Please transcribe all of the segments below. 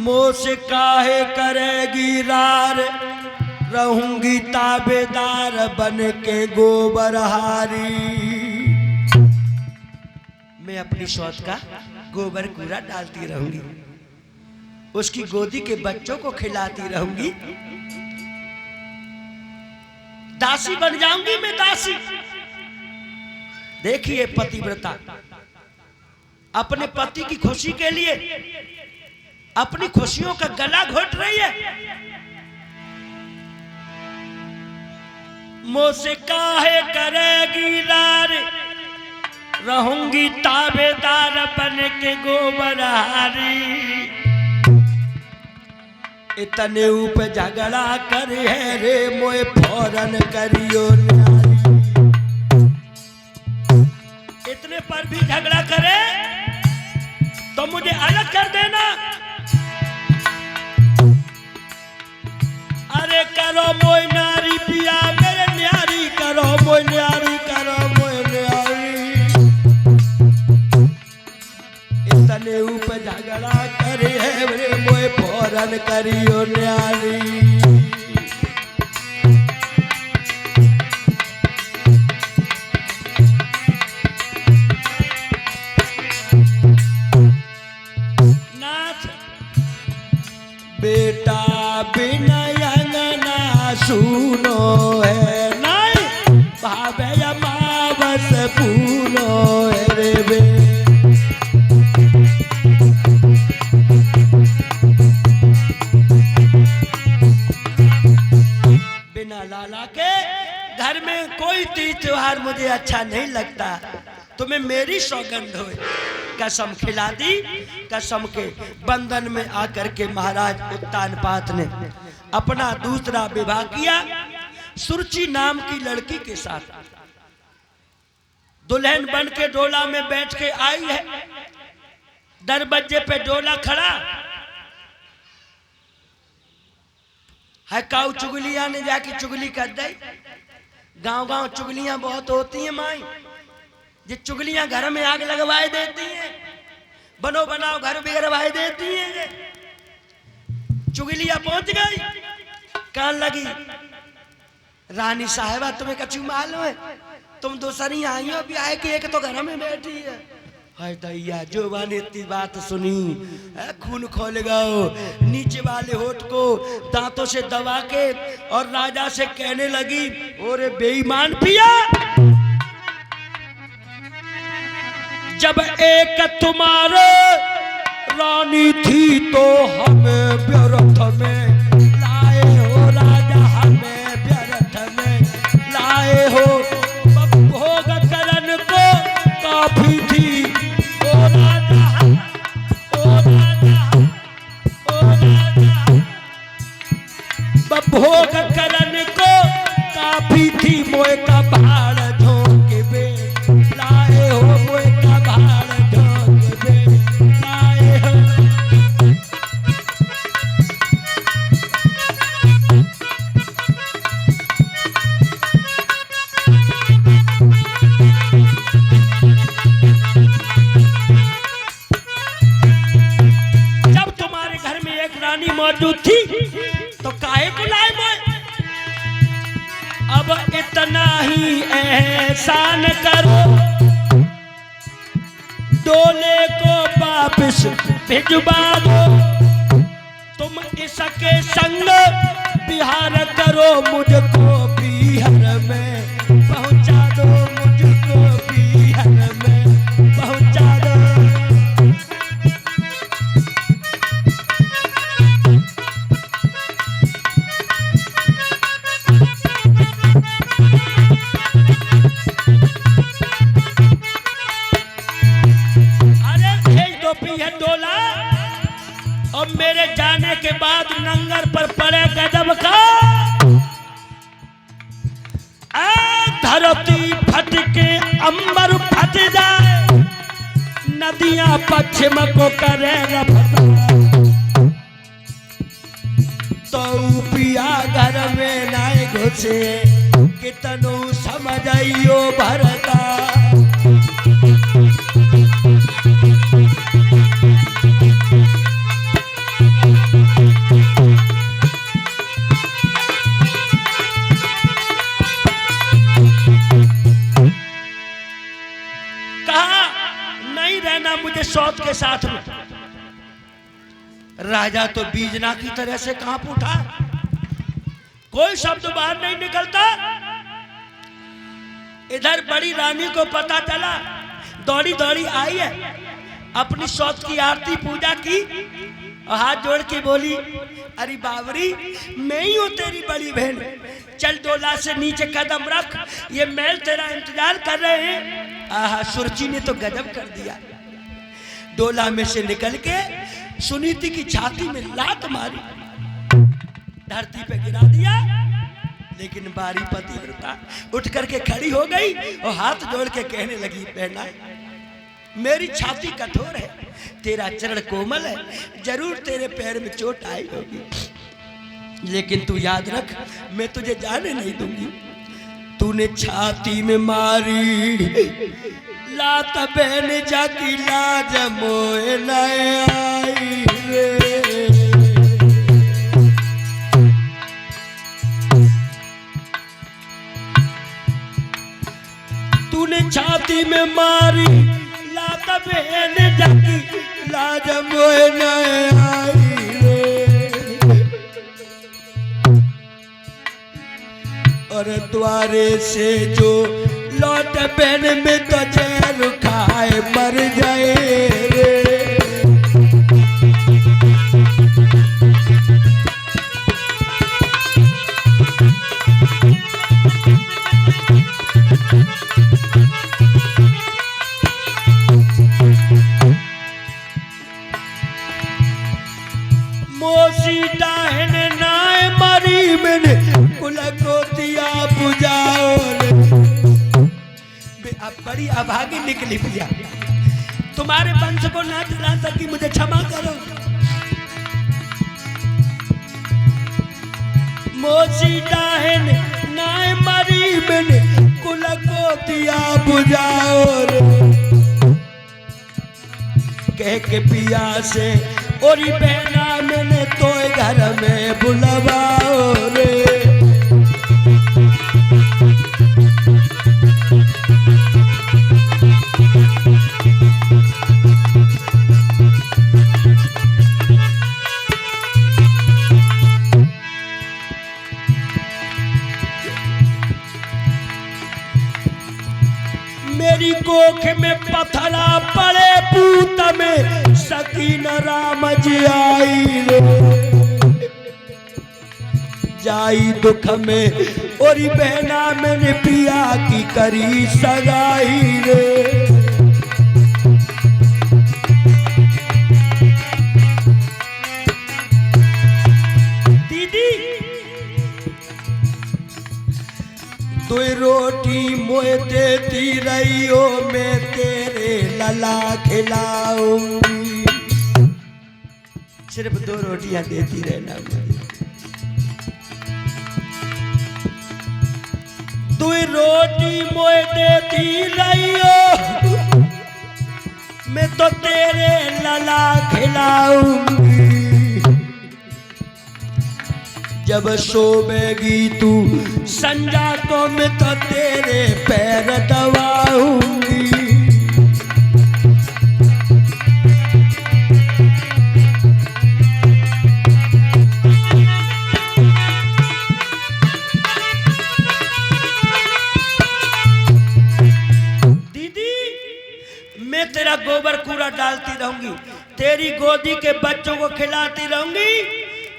मोह से काहे करेगी रार, रहूंगी ताबेदार बन के गोबरहारी। मैं अपनी शौच का गोबर कूड़ा डालती रहूंगी, उसकी गोदी के बच्चों को खिलाती रहूंगी, दासी बन जाऊंगी मैं, दासी। देखिए पतिव्रता अपने पति की खुशी के लिए अपनी खुशियों का गला घोट रही है। मोह से काहे करेगी लार, रहूंगी ताबेदार बन के गोबरहारी। इतने ऊपर झगड़ा कर है रे मोए फौरन करियो न्यारी। इतने पर भी झगड़ा करे तो मुझे अलग कर देना। अरे करो मोए नारी पिया मेरे न्यारी, करो मोए न्यारी, करो मोए न्यारी। इतने ऊपर झगड़ा करे है रे मोए फौरन करियो न्यारी। बेटा बिना अंगना सुनो है नहीं, भावे अमावस पूनो है रे बे। बिना लाला के घर में कोई तीज त्योहार मुझे अच्छा नहीं लगता। तुम्हें मेरी सौगंध हो, कसम खिला दी। कसम के बंधन में आकर के महाराज उत्तानपाद ने अपना दूसरा विवाह किया सुरुचि नाम की लड़की के साथ। दुल्हन बन के डोला में बैठ के आई है, दरवाजे पे डोला खड़ा है। काऊ चुगलिया ने जाके चुगली कर दी। गांव गांव चुगलियां बहुत होती हैं माई, ये चुगलियां घर में आग लगवाए देती हैं, बनो बनाओ घर बिगड़वाए देती हैं। चुगलियां पहुंच गई, कान लगी रानी साहिबा तुम्हें कछु मालूम है, तुम दूसरी आई हो भी आए कि एक तो घर में बैठी है। हाय दैया जोबान इतनी बात सुनी खून खोल गओ। नीचे वाले होठ को दांतों से दबा के और राजा से कहने लगी, ओरे बेईमान पिया, जब एक तुम्हारे रानी थी तो हमें व्यर्थ में लाए हो राजा, हमें व्यर्थ में लाए हो। भोग करन को काफी थी ओ राजा, ओ राजा, ओ राजा। भोग करन को काफी थी मोए का भाड़ झोंक बे लाए हो, मोए का भाड़ झोंक बे लाए हो। जब तुम्हारे घर में एक रानी मौजूद थी तो काहे बुलाए मोए। अब इतना ही एहसान करो, डोले को वापस भिजवा दो। तुम इसके संग बिहार करो, मुझको बिहार में पहुंचा दो, मुझको बिहार में पहुंचा दो। डोला और मेरे जाने के बाद नंगर पर पड़े गजब का। धरती फट के अंबर फट जाए, नदियां पश्चिम को करे रफ्तार। तो पिया घर में नाय घुसे, कितनो समझाइयो भरता। सौत के साथ में। राजा तो बीजना की तरह से कांप उठा, कोई शब्द बाहर नहीं निकलता। इधर बड़ी रानी को पता चला, दौड़ी दौड़ी आई है, अपनी सौत की आरती पूजा की और हाथ जोड़ के बोली, अरे बावरी मैं ही हूं तेरी बड़ी बहन, चल डोला से नीचे कदम रख, ये महल तेरा इंतजार कर रहे हैं। आहा, सुरची ने तो गजब कर दिया। डोला में से निकल के सुनीति की छाती में लात मारी, धरती पे गिरा दिया। लेकिन बारी पतिव्रता उठ करके खड़ी हो गई और हाथ जोड़ के कहने लगी, बहना मेरी छाती कठोर है, तेरा चरण कोमल है, जरूर तेरे पैर में चोट आई होगी, लेकिन तू याद रख मैं तुझे जाने नहीं दूंगी। तूने छाती में मारी लात बहन जाकी लाज मोए न आई रे। तूने छाती में मारी लात बहन जाकी लाज मोए न आई रे। और द्वारे से जो लौट बहन में तो जहर खाए मर जाए रे। मोसी डाहन नाय मरी मैंने कुल को दिया बुझाओ रे। अब बड़ी अभागी निकली भैया, तुम्हारे वंश को ना चला सकी, मुझे क्षमा करो। मोसी डाहन नाय मरी मैंने कुल को दिया बुझाओ रे। कह के पिया से और बहना मैंने तो घर में बुलवाओ रे। मेरी कोख में पथरा पड़े पूत में सकीन राम जी आई रे। जाई दुख में और बहना मैंने पिया की करी सगाई रे। दीदी तू रोटी मोए देती रही हो, मैं तेरे लला खिलाऊंगी। सिर्फ 2 रोटियां देती रहना मुझे। तू रोटी मोए देती रही हो, मैं तो तेरे लला खिलाऊंगी। जब सोवेगी तू संजा को मैं तो तेरे पैर दबाऊंगी। दीदी मैं तेरा गोबर कूड़ा डालती रहूंगी, तेरी गोदी के बच्चों को खिलाती रहूंगी,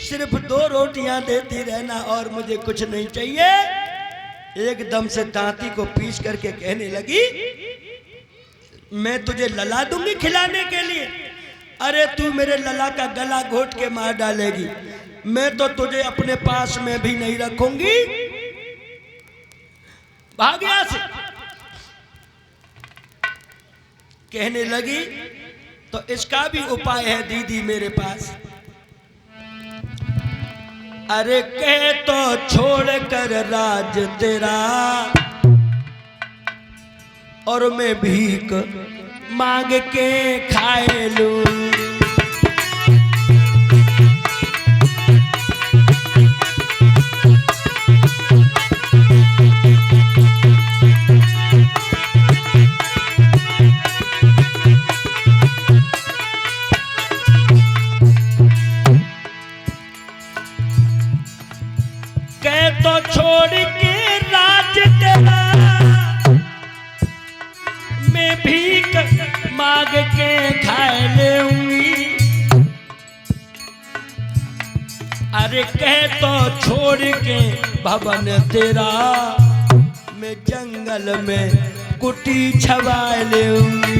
सिर्फ 2 रोटियां देती रहना और मुझे कुछ नहीं चाहिए। एकदम से दांती को पीस करके कहने लगी, मैं तुझे लला दूंगी खिलाने के लिए। अरे तू मेरे लला का गला घोट के मार डालेगी, मैं तो तुझे अपने पास में भी नहीं रखूंगी। भाग यहाँ से कहने लगी। तो इसका भी उपाय है दीदी मेरे पास। अरे कह तो छोड़ कर राज तेरा और मैं भीख मांग के खाए लूं। त्याग के खाए लेऊंगी। अरे कह तो छोड़ के भवन तेरा, मैं जंगल में कुटी छवाए लेऊंगी।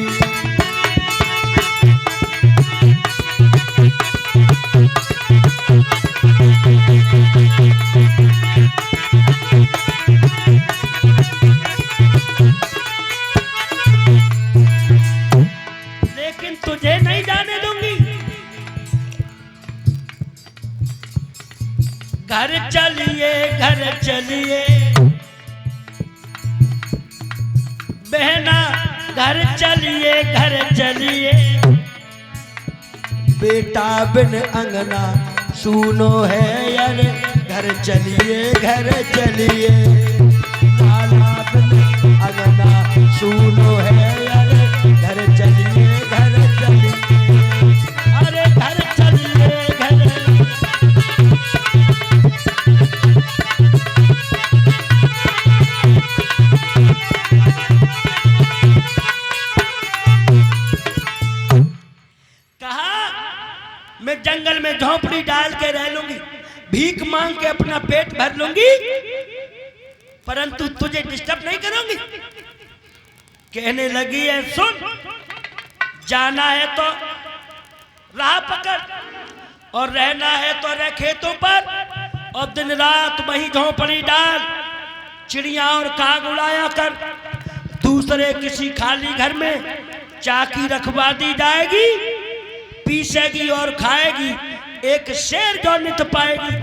लेकिन तुझे नहीं जाने दूंगी। घर चलिए घर चलिए बहना, घर चलिए घर चलिए। बेटा बिन अंगना सुनो है यार, घर चलिए घर चलिए। लाला बिन अंगना सुनो है यार, घर चलिए घर चलिए। अरे घर चलिए घर। मैं जंगल में झोंपड़ी डाल के रह लूंगी, भीख मांग के अपना पेट भर लूंगी, परंतु तुझे डिस्टर्ब नहीं करूंगी। कहने लगी है सुन, जाना है तो राह पकड़ और रहना है तो रह खेतों पर, और दिन रात वही झोंपड़ी डाल, चिड़िया और काग उड़ाया कर। दूसरे किसी खाली घर में चाकी रखवा दी जाएगी, पीसेगी और खाएगी। एक शेर जो नित पाएगी